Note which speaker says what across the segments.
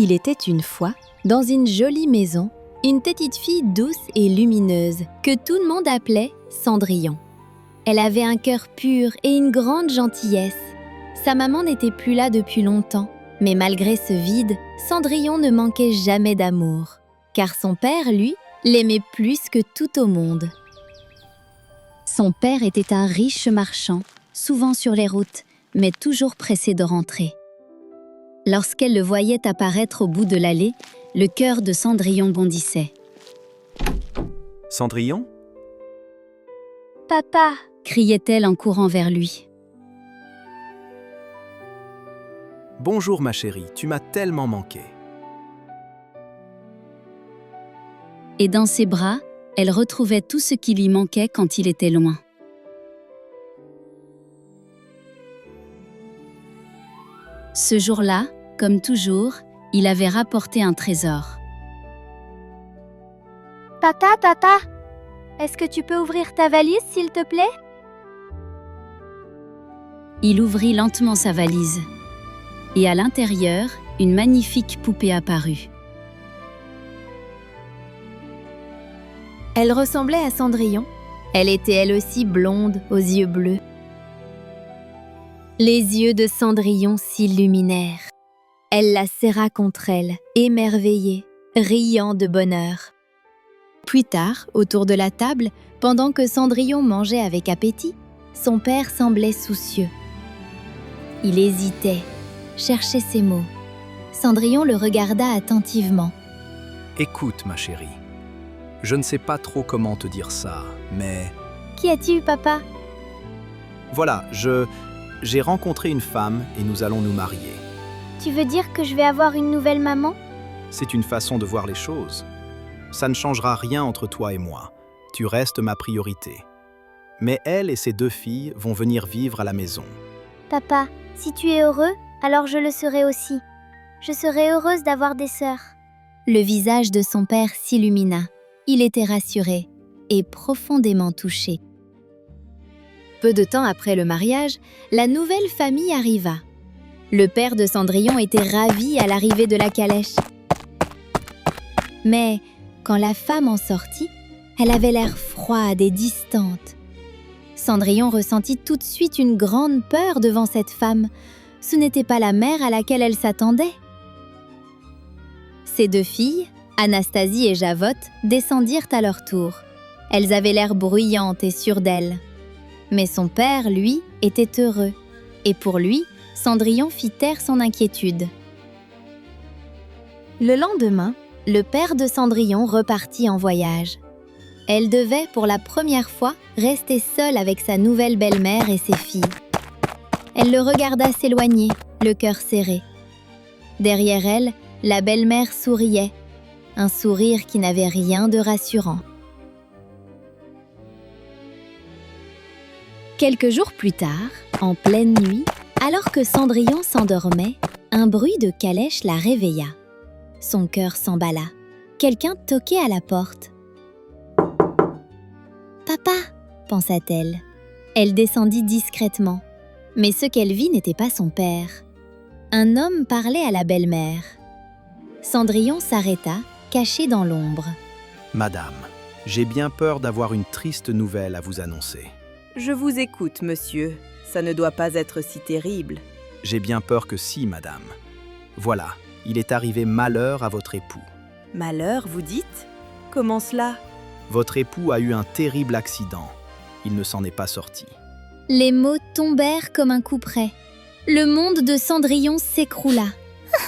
Speaker 1: Il était une fois, dans une jolie maison, une petite fille douce et lumineuse que tout le monde appelait Cendrillon. Elle avait un cœur pur et une grande gentillesse. Sa maman n'était plus là depuis longtemps, mais malgré ce vide, Cendrillon ne manquait jamais d'amour, car son père, lui, l'aimait plus que tout au monde. Son père était un riche marchand, souvent sur les routes, mais toujours pressé de rentrer. Lorsqu'elle le voyait apparaître au bout de l'allée, le cœur de Cendrillon bondissait.
Speaker 2: « Cendrillon ?»
Speaker 3: Papa,
Speaker 1: criait-elle en courant vers lui.
Speaker 2: « Bonjour ma chérie, tu m'as tellement manqué. »
Speaker 1: Et dans ses bras, elle retrouvait tout ce qui lui manquait quand il était loin. Ce jour-là, comme toujours, il avait rapporté un trésor.
Speaker 3: Papa, est-ce que tu peux ouvrir ta valise, s'il te plaît?
Speaker 1: Il ouvrit lentement sa valise. Et à l'intérieur, une magnifique poupée apparut. Elle ressemblait à Cendrillon. Elle était elle aussi blonde, aux yeux bleus. Les yeux de Cendrillon s'illuminèrent. Elle la serra contre elle, émerveillée, riant de bonheur. Plus tard, autour de la table, pendant que Cendrillon mangeait avec appétit, son père semblait soucieux. Il hésitait, cherchait ses mots. Cendrillon le regarda attentivement.
Speaker 2: « Écoute ma chérie, je ne sais pas trop comment te dire ça, mais... »
Speaker 3: Qu'y a-t-il, papa?
Speaker 2: Voilà, j'ai rencontré une femme et nous allons nous marier.
Speaker 3: Tu veux dire que je vais avoir une nouvelle maman?
Speaker 2: C'est une façon de voir les choses. Ça ne changera rien entre toi et moi. Tu restes ma priorité. Mais elle et ses 2 filles vont venir vivre à la maison.
Speaker 3: Papa, si tu es heureux, alors je le serai aussi. Je serai heureuse d'avoir des sœurs.
Speaker 1: Le visage de son père s'illumina. Il était rassuré et profondément touché. Peu de temps après le mariage, la nouvelle famille arriva. Le père de Cendrillon était ravi à l'arrivée de la calèche. Mais quand la femme en sortit, elle avait l'air froide et distante. Cendrillon ressentit tout de suite une grande peur devant cette femme. Ce n'était pas la mère à laquelle elle s'attendait. Ses 2 filles, Anastasie et Javotte, descendirent à leur tour. Elles avaient l'air bruyantes et sûres d'elles. Mais son père, lui, était heureux. Et pour lui, Cendrillon fit taire son inquiétude. Le lendemain, le père de Cendrillon repartit en voyage. Elle devait, pour la première fois, rester seule avec sa nouvelle belle-mère et ses filles. Elle le regarda s'éloigner, le cœur serré. Derrière elle, la belle-mère souriait, un sourire qui n'avait rien de rassurant. Quelques jours plus tard, en pleine nuit, alors que Cendrillon s'endormait, un bruit de calèche la réveilla. Son cœur s'emballa. Quelqu'un toquait à la porte. « Papa !» pensa-t-elle. Elle descendit discrètement. Mais ce qu'elle vit n'était pas son père. Un homme parlait à la belle-mère. Cendrillon s'arrêta, caché dans l'ombre.
Speaker 2: « Madame, j'ai bien peur d'avoir une triste nouvelle à vous annoncer. »
Speaker 4: « Je vous écoute, monsieur. Ça ne doit pas être si terrible. »«
Speaker 2: J'ai bien peur que si, madame. Voilà, il est arrivé malheur à votre époux. »«
Speaker 4: Malheur, vous dites? Comment cela? » ?»«
Speaker 2: Votre époux a eu un terrible accident. Il ne s'en est pas sorti. »
Speaker 1: Les mots tombèrent comme un coup près. Le monde de Cendrillon s'écroula.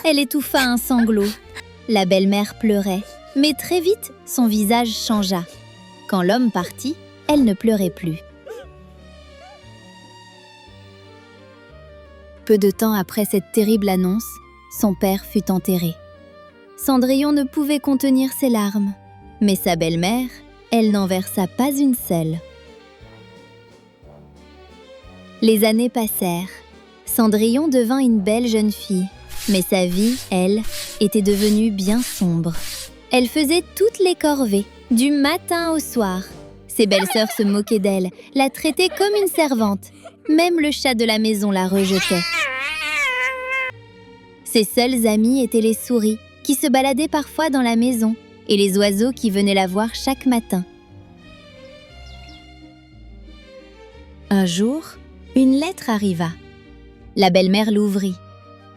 Speaker 1: Elle étouffa un sanglot. La belle-mère pleurait, mais très vite, son visage changea. Quand l'homme partit, elle ne pleurait plus. Peu de temps après cette terrible annonce, son père fut enterré. Cendrillon ne pouvait contenir ses larmes, mais sa belle-mère, elle n'en versa pas une seule. Les années passèrent. Cendrillon devint une belle jeune fille, mais sa vie, elle, était devenue bien sombre. Elle faisait toutes les corvées, du matin au soir. Ses belles-sœurs se moquaient d'elle, la traitaient comme une servante. Même le chat de la maison la rejetait. Ses seuls amis étaient les souris, qui se baladaient parfois dans la maison, et les oiseaux qui venaient la voir chaque matin. Un jour, une lettre arriva. La belle-mère l'ouvrit.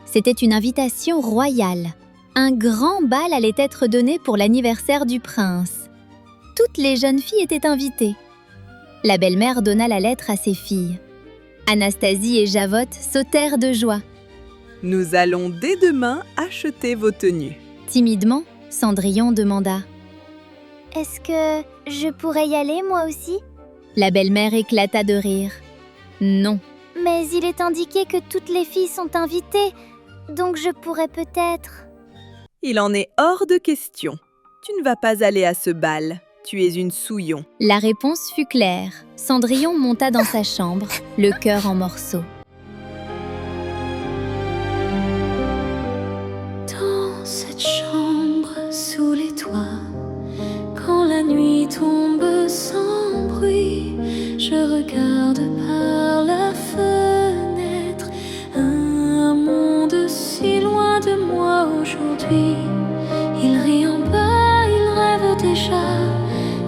Speaker 1: C'était une invitation royale. Un grand bal allait être donné pour l'anniversaire du prince. Toutes les jeunes filles étaient invitées. La belle-mère donna la lettre à ses filles. Anastasie et Javotte sautèrent de joie.
Speaker 4: Nous allons dès demain acheter vos tenues.
Speaker 1: Timidement, Cendrillon demanda.
Speaker 3: « Est-ce que je pourrais y aller moi aussi ?
Speaker 1: La belle-mère éclata de rire. Non.
Speaker 3: Mais il est indiqué que toutes les filles sont invitées, donc je pourrais peut-être… »
Speaker 4: Il en est hors de question. Tu ne vas pas aller à ce bal. Tu es une souillon.
Speaker 1: La réponse fut claire. Cendrillon monta dans sa chambre, le cœur en morceaux.
Speaker 5: Dans cette chambre sous les toits, quand la nuit tombe sans bruit, je regarde par la fenêtre un monde si loin de moi aujourd'hui. Il rit en bas, il rêve déjà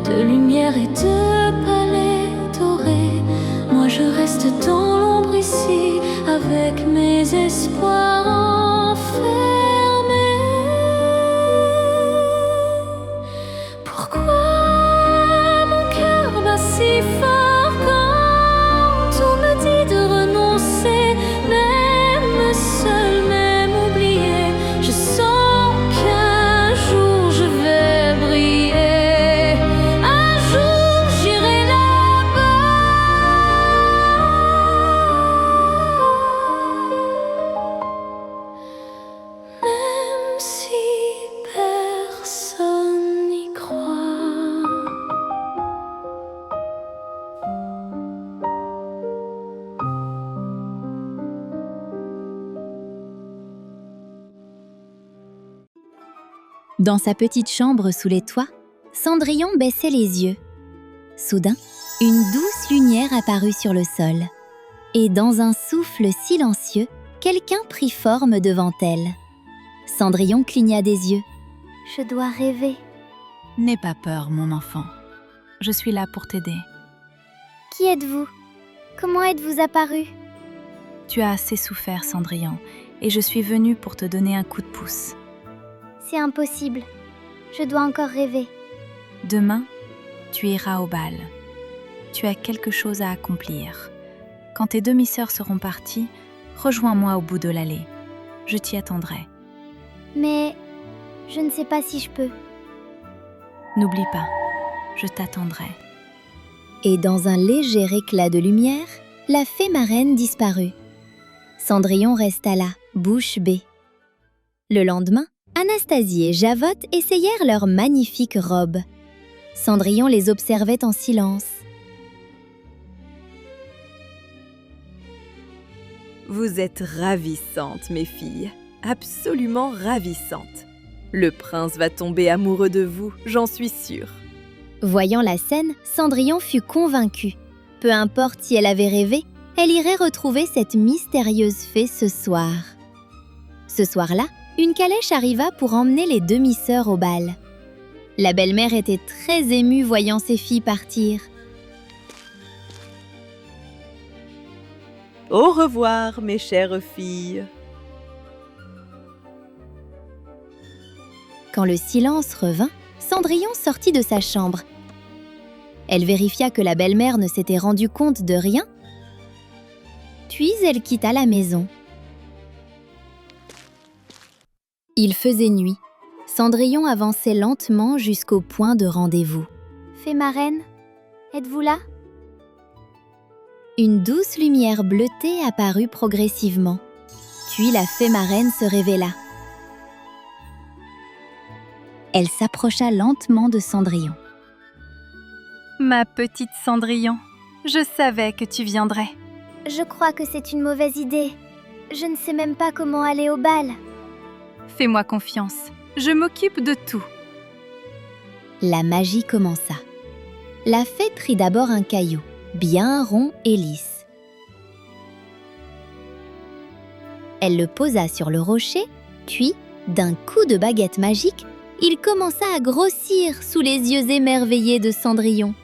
Speaker 5: de lumière et de palais dorés. Moi je reste dans l'ombre ici avec mes espoirs enfermés. Pourquoi mon cœur bat si fort quand on me dit de renoncer, même seul, même oublié? Je sens qu'un jour je vais briller, un jour j'irai là-bas. Même si personne n'y croit.
Speaker 1: Dans sa petite chambre sous les toits, Cendrillon baissait les yeux. Soudain, une douce lumière apparut sur le sol. Et dans un souffle silencieux, quelqu'un prit forme devant elle. Cendrillon cligna des yeux.
Speaker 3: Je dois rêver.
Speaker 6: N'aie pas peur, mon enfant. Je suis là pour t'aider.
Speaker 3: Qui êtes-vous ? Comment êtes-vous apparu ?
Speaker 6: Tu as assez souffert, Cendrillon, et je suis venue pour te donner un coup de pouce.
Speaker 3: C'est impossible. Je dois encore rêver.
Speaker 6: Demain, tu iras au bal. Tu as quelque chose à accomplir. Quand tes demi-sœurs seront parties, rejoins-moi au bout de l'allée. Je t'y attendrai.
Speaker 3: Mais je ne sais pas si je peux.
Speaker 6: N'oublie pas, je t'attendrai.
Speaker 1: Et dans un léger éclat de lumière, la fée marraine disparut. Cendrillon resta là, bouche bée. Le lendemain, Anastasie et Javotte essayèrent leurs magnifiques robes. Cendrillon les observait en silence.
Speaker 4: Vous êtes ravissantes, mes filles. Absolument ravissantes. Le prince va tomber amoureux de vous, j'en suis sûre.
Speaker 1: Voyant la scène, Cendrillon fut convaincue. Peu importe si elle avait rêvé, elle irait retrouver cette mystérieuse fée ce soir. Ce soir-là, une calèche arriva pour emmener les demi-sœurs au bal. La belle-mère était très émue voyant ses filles partir.
Speaker 4: Au revoir, mes chères filles.
Speaker 1: Quand le silence revint, Cendrillon sortit de sa chambre. Elle vérifia que la belle-mère ne s'était rendue compte de rien, puis elle quitta la maison. Il faisait nuit. Cendrillon avançait lentement jusqu'au point de rendez-vous.
Speaker 3: Fée marraine, êtes-vous là ?
Speaker 1: Une douce lumière bleutée apparut progressivement. Puis la fée marraine se révéla. Elle s'approcha lentement de Cendrillon.
Speaker 6: Ma petite Cendrillon, je savais que tu viendrais.
Speaker 3: Je crois que c'est une mauvaise idée. Je ne sais même pas comment aller au bal.
Speaker 6: Fais-moi confiance, je m'occupe de tout.
Speaker 1: La magie commença. La fée prit d'abord un caillou, bien rond et lisse. Elle le posa sur le rocher, puis, d'un coup de baguette magique, il commença à grossir sous les yeux émerveillés de Cendrillon.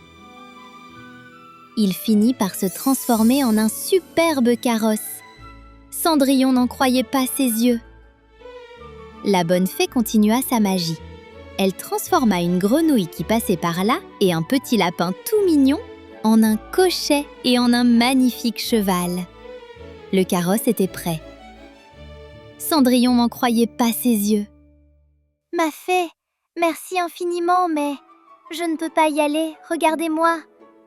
Speaker 1: Il finit par se transformer en un superbe carrosse. Cendrillon n'en croyait pas ses yeux. La bonne fée continua sa magie. Elle transforma une grenouille qui passait par là et un petit lapin tout mignon en un cocher et en un magnifique cheval. Le carrosse était prêt. Cendrillon n'en croyait pas ses yeux.
Speaker 3: Ma fée, merci infiniment, mais je ne peux pas y aller, regardez-moi.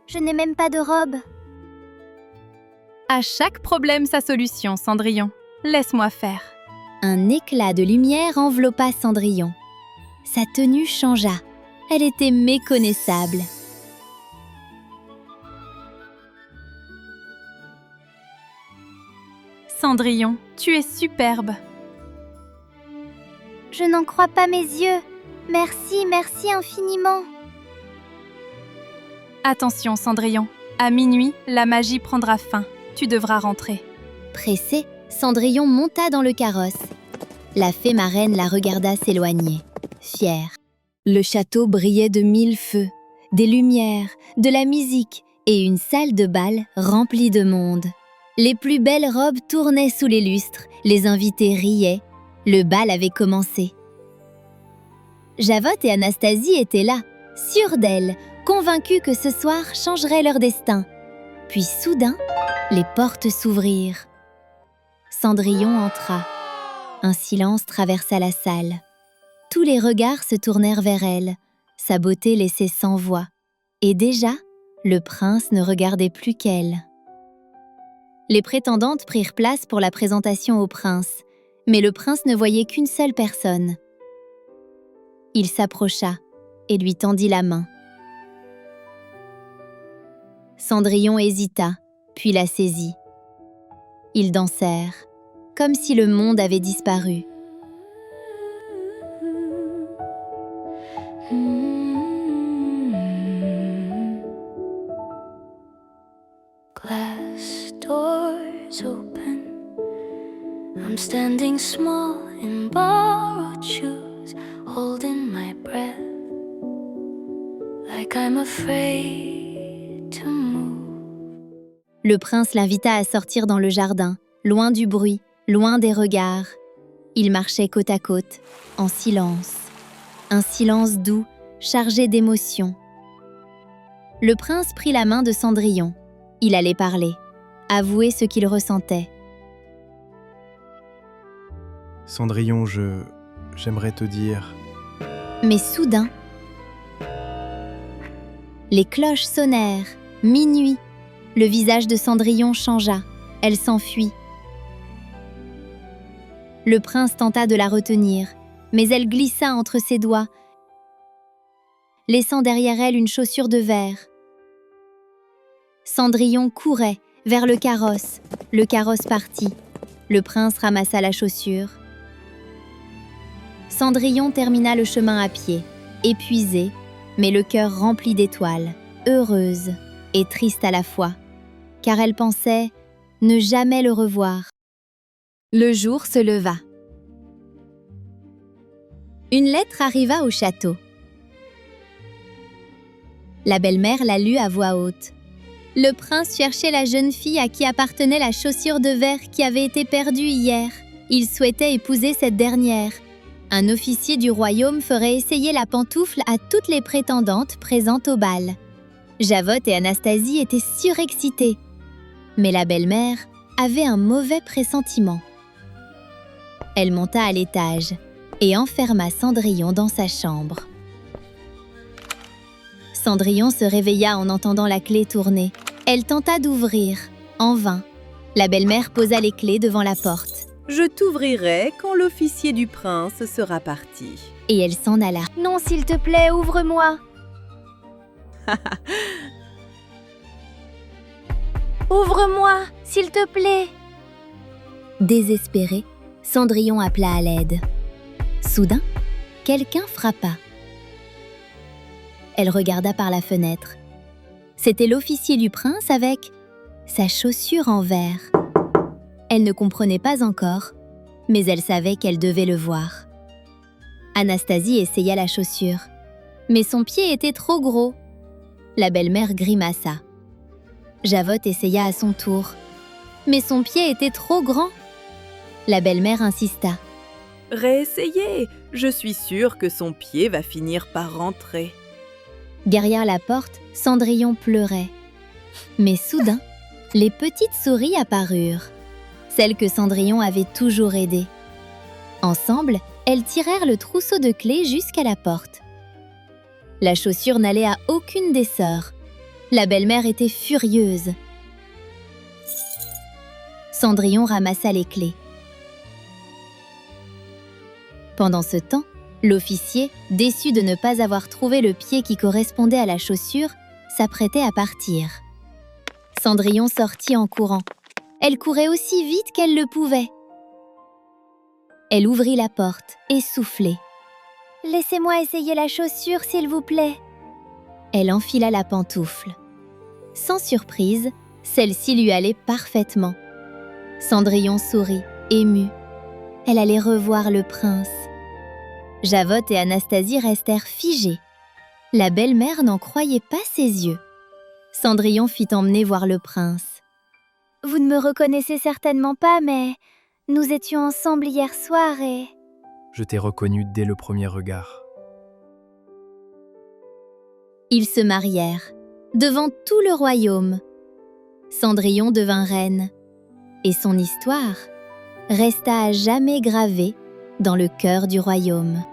Speaker 3: Je n'ai même pas de robe.
Speaker 6: À chaque problème sa solution, Cendrillon. Laisse-moi faire.
Speaker 1: Un éclat de lumière enveloppa Cendrillon. Sa tenue changea. Elle était méconnaissable.
Speaker 6: Cendrillon, tu es superbe.
Speaker 3: Je n'en crois pas mes yeux. Merci, merci infiniment.
Speaker 6: Attention, Cendrillon. À minuit, la magie prendra fin. Tu devras rentrer.
Speaker 1: Pressé, Cendrillon monta dans le carrosse. La fée marraine la regarda s'éloigner, fière. Le château brillait de 1000 feux, des lumières, de la musique et une salle de bal remplie de monde. Les plus belles robes tournaient sous les lustres, les invités riaient. Le bal avait commencé. Javotte et Anastasie étaient là, sûres d'elles, convaincues que ce soir changerait leur destin. Puis soudain, les portes s'ouvrirent. Cendrillon entra. Un silence traversa la salle. Tous les regards se tournèrent vers elle. Sa beauté laissait sans voix. Et déjà, le prince ne regardait plus qu'elle. Les prétendantes prirent place pour la présentation au prince, mais le prince ne voyait qu'une seule personne. Il s'approcha et lui tendit la main. Cendrillon hésita, puis la saisit. Ils dansèrent, comme si le monde avait disparu.
Speaker 5: Glass doors open. I'm standing small in borrowed shoes, holding my breath, like I'm afraid to move.
Speaker 1: Le prince l'invita à sortir dans le jardin, loin du bruit, loin des regards. Ils marchaient côte à côte, en silence. Un silence doux, chargé d'émotions. Le prince prit la main de Cendrillon. Il allait parler, avouer ce qu'il ressentait.
Speaker 2: Cendrillon, j'aimerais te dire...
Speaker 1: Mais soudain, les cloches sonnèrent, minuit. Le visage de Cendrillon changea, elle s'enfuit. Le prince tenta de la retenir, mais elle glissa entre ses doigts, laissant derrière elle une chaussure de verre. Cendrillon courait vers le carrosse partit. Le prince ramassa la chaussure. Cendrillon termina le chemin à pied, épuisée, mais le cœur rempli d'étoiles, heureuse et triste à la fois, car elle pensait ne jamais le revoir. Le jour se leva. Une lettre arriva au château. La belle-mère la lut à voix haute. Le prince cherchait la jeune fille à qui appartenait la chaussure de verre qui avait été perdue hier. Il souhaitait épouser cette dernière. Un officier du royaume ferait essayer la pantoufle à toutes les prétendantes présentes au bal. Javotte et Anastasie étaient surexcitées. Mais la belle-mère avait un mauvais pressentiment. Elle monta à l'étage et enferma Cendrillon dans sa chambre. Cendrillon se réveilla en entendant la clé tourner. Elle tenta d'ouvrir, en vain. La belle-mère posa les clés devant la porte.
Speaker 4: Je t'ouvrirai quand l'officier du prince sera parti.
Speaker 1: Et elle s'en alla.
Speaker 3: Non, s'il te plaît, ouvre-moi. Ouvre-moi, s'il te plaît.
Speaker 1: Désespérée, Cendrillon appela à l'aide. Soudain, quelqu'un frappa. Elle regarda par la fenêtre. C'était l'officier du prince avec sa chaussure en verre. Elle ne comprenait pas encore, mais elle savait qu'elle devait le voir. Anastasie essaya la chaussure, mais son pied était trop gros. La belle-mère grimaça. Javotte essaya à son tour, mais son pied était trop grand. La belle-mère insista.
Speaker 4: Réessayez, je suis sûre que son pied va finir par rentrer.
Speaker 1: Derrière la porte, Cendrillon pleurait. Mais soudain, les petites souris apparurent, celles que Cendrillon avait toujours aidées. Ensemble, elles tirèrent le trousseau de clés jusqu'à la porte. La chaussure n'allait à aucune des sœurs. La belle-mère était furieuse. Cendrillon ramassa les clés. Pendant ce temps, l'officier, déçu de ne pas avoir trouvé le pied qui correspondait à la chaussure, s'apprêtait à partir. Cendrillon sortit en courant. Elle courait aussi vite qu'elle le pouvait. Elle ouvrit la porte, essoufflée.
Speaker 3: « Laissez-moi essayer la chaussure, s'il vous plaît. »
Speaker 1: Elle enfila la pantoufle. Sans surprise, celle-ci lui allait parfaitement. Cendrillon sourit, émue. Elle allait revoir le prince. Javotte et Anastasie restèrent figées. La belle-mère n'en croyait pas ses yeux. Cendrillon fit emmener voir le prince.
Speaker 3: « Vous ne me reconnaissez certainement pas, mais nous étions ensemble hier soir et... »
Speaker 7: Je t'ai reconnu dès le premier regard.
Speaker 1: Ils se marièrent, devant tout le royaume. Cendrillon devint reine, et son histoire resta à jamais gravée dans le cœur du royaume.